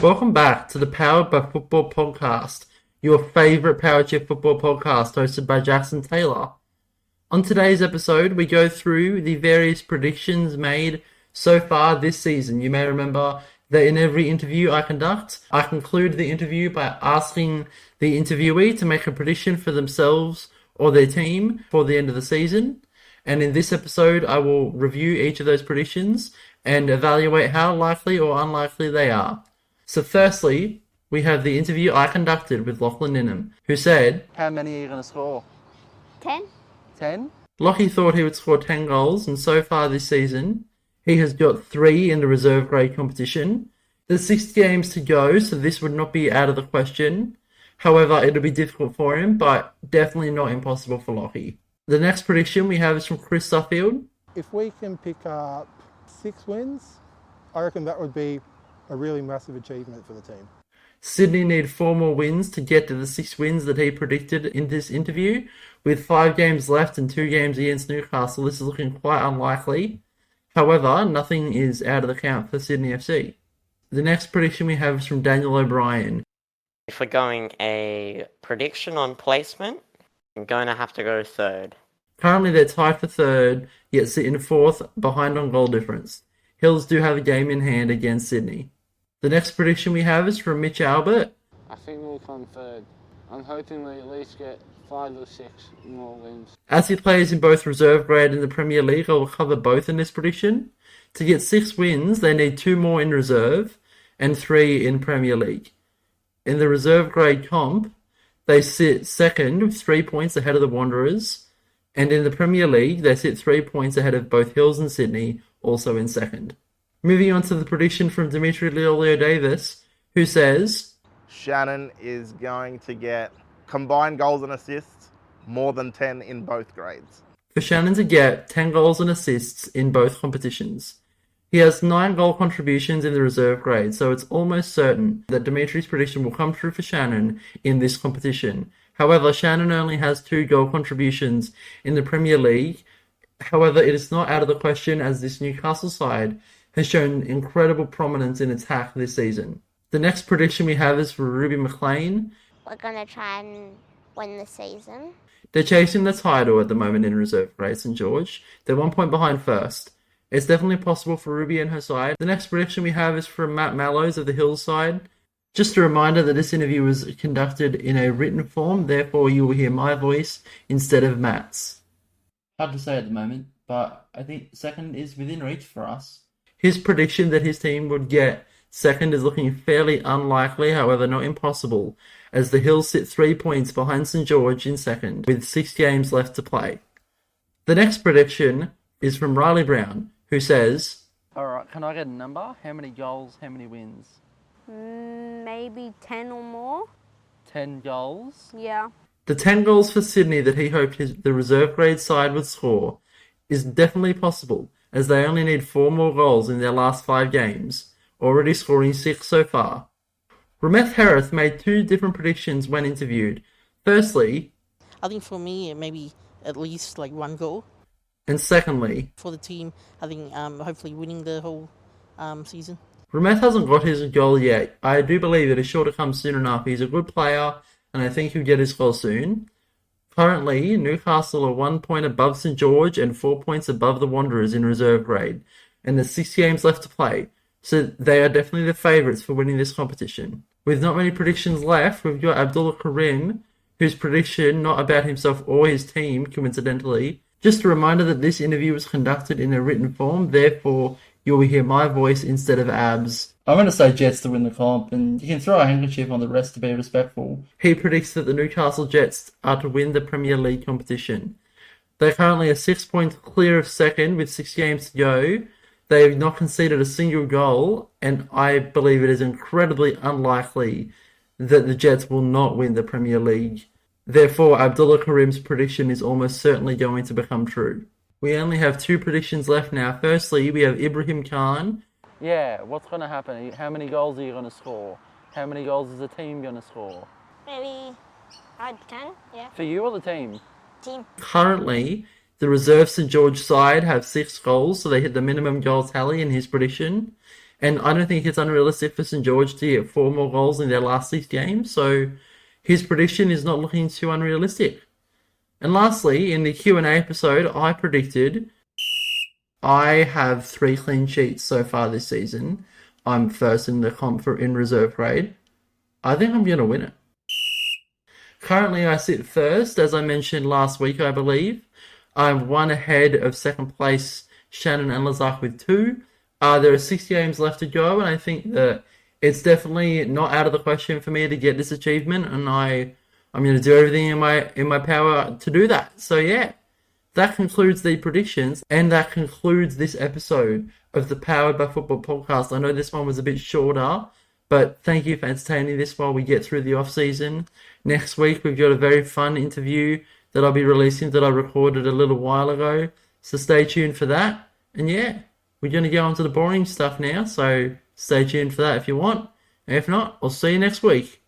Welcome back to the Powered by Football podcast, your favourite Power Chip football podcast hosted by Jackson Taylor. On today's episode, we go through the various predictions made so far this season. You may remember that in every interview I conduct, I conclude the interview by asking the interviewee to make a prediction for themselves or their team for the end of the season. And in this episode, I will review each of those predictions and evaluate how likely or unlikely they are. So firstly, we have the interview I conducted with Lachlan Ninham, who said, How many are you going to score? 10. 10? Lockie thought he would score 10 goals, and so far this season, he has got 3 in the reserve grade competition. There's 6 games to go, so this would not be out of the question. However, it'll be difficult for him, but definitely not impossible for Lockie. The next prediction we have is from Chris Suffield. If we can pick up 6 wins, I reckon that would be a really massive achievement for the team. Sydney need 4 more wins to get to the 6 wins that he predicted in this interview. With 5 games left and 2 games against Newcastle, this is looking quite unlikely. However, nothing is out of the count for Sydney FC. The next prediction we have is from Daniel O'Brien. If we're going a prediction on placement, I'm going to have to go third. Currently they're tied for third, yet sit in 4th, behind on goal difference. Hills do have a game in hand against Sydney. The next prediction we have is from Mitch Albert. I think we'll come third. I'm hoping we at least get 5 or 6 more wins. As he plays in both reserve grade and the Premier League, I will cover both in this prediction. To get 6 wins, they need 2 more in reserve and 3 in Premier League. In the reserve grade comp, they sit second with 3 points ahead of the Wanderers, and in the Premier League, they sit 3 points ahead of both Hills and Sydney, also in second. Moving on to the prediction from Dimitri Leolio-Davis, who says, Shannon is going to get combined goals and assists more than 10 in both grades. For Shannon to get 10 goals and assists in both competitions. He has 9 goal contributions in the reserve grade, so it's almost certain that Dimitri's prediction will come true for Shannon in this competition. However, Shannon only has 2 goal contributions in the Premier League. However, it is not out of the question as this Newcastle side has shown incredible prominence in attack this season. The next prediction we have is for Ruby McLean. We're going to try and win the season. They're chasing the title at the moment in reserve grade, St George. They're 1 point behind first. It's definitely possible for Ruby and her side. The next prediction we have is from Matt Mallows of the Hills side. Just a reminder that this interview was conducted in a written form, therefore you will hear my voice instead of Matt's. Hard to say at the moment, but I think second is within reach for us. His prediction that his team would get second is looking fairly unlikely, however not impossible, as the Hills sit 3 points behind St George in second, with 6 games left to play. The next prediction is from Riley Brown, who says, Alright, can I get a number? How many goals, how many wins? Maybe 10 or more. 10 goals? Yeah. the 10 goals for Sydney that he hoped the reserve grade side would score is definitely possible, as they only need 4 more goals in their last 5 games, already scoring 6 so far. Rameth Harris made 2 different predictions when interviewed. Firstly, I think for me, maybe at least like 1 goal. And secondly, For the team, I think hopefully winning the whole season. Rameth hasn't got his goal yet. I do believe it is sure to come soon enough. He's a good player, and I think he'll get his goal soon. Currently, Newcastle are 1 point above St George and 4 points above the Wanderers in reserve grade, and there's 6 games left to play, so they are definitely the favourites for winning this competition. With not many predictions left, we've got Abdullah Karim, whose prediction, not about himself or his team, coincidentally. Just a reminder that this interview was conducted in a written form, therefore you will hear my voice instead of Ab's. I'm going to say Jets to win the comp, and you can throw a handkerchief on the rest to be respectful. He predicts that the Newcastle Jets are to win the Premier League competition. They currently are 6 points clear of second with 6 games to go. They have not conceded a single goal, and I believe it is incredibly unlikely that the Jets will not win the Premier League. Therefore, Abdullah Karim's prediction is almost certainly going to become true. We only have 2 predictions left now. Firstly, we have Ibrahim Khan. Yeah, what's going to happen? How many goals are you going to score? How many goals is the team going to score? Maybe 10, yeah. For you or the team? Team. Currently, the reserve St George side have 6 goals, so they hit the minimum goal tally in his prediction. And I don't think it's unrealistic for St George to get 4 more goals in their last 6 games, so his prediction is not looking too unrealistic. And lastly, in the Q&A episode, I predicted I have 3 clean sheets so far this season. I'm first in the comp in reserve grade. I think I'm going to win it. Currently, I sit first, as I mentioned last week, I believe. I'm 1 ahead of second place Shannon and Lazak with 2. There are 6 games left to go, and I think that it's definitely not out of the question for me to get this achievement, and I'm going to do everything in my power to do that. So yeah, that concludes the predictions, and that concludes this episode of the Powered by Football podcast. I know this one was a bit shorter, but thank you for entertaining this while we get through the off-season. Next week, we've got a very fun interview that I'll be releasing that I recorded a little while ago. So stay tuned for that. And yeah, we're going to go on to the boring stuff now. So stay tuned for that if you want. And if not, I'll see you next week.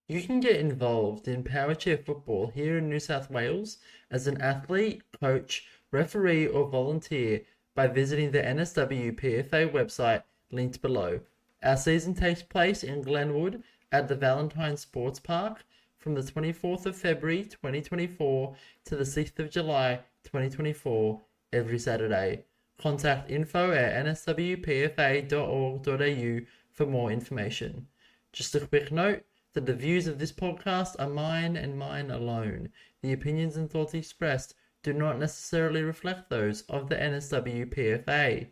You can get involved in Power Chair football here in New South Wales as an athlete, coach, referee or volunteer by visiting the NSW PFA website linked below. Our season takes place in Glenwood at the Valentine Sports Park from the 24th of February 2024 to the 6th of July 2024 every Saturday. Contact info@nswpfa.org.au for more information. Just a quick note that the views of this podcast are mine and mine alone. The opinions and thoughts expressed do not necessarily reflect those of the NSW PFA.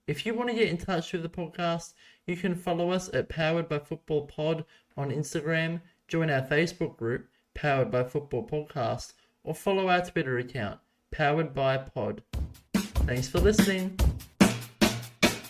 If you want to get in touch with the podcast, you can follow us at Powered by Football Pod on Instagram, join our Facebook group, Powered by Football Podcast, or follow our Twitter account, Powered by Pod. Thanks for listening.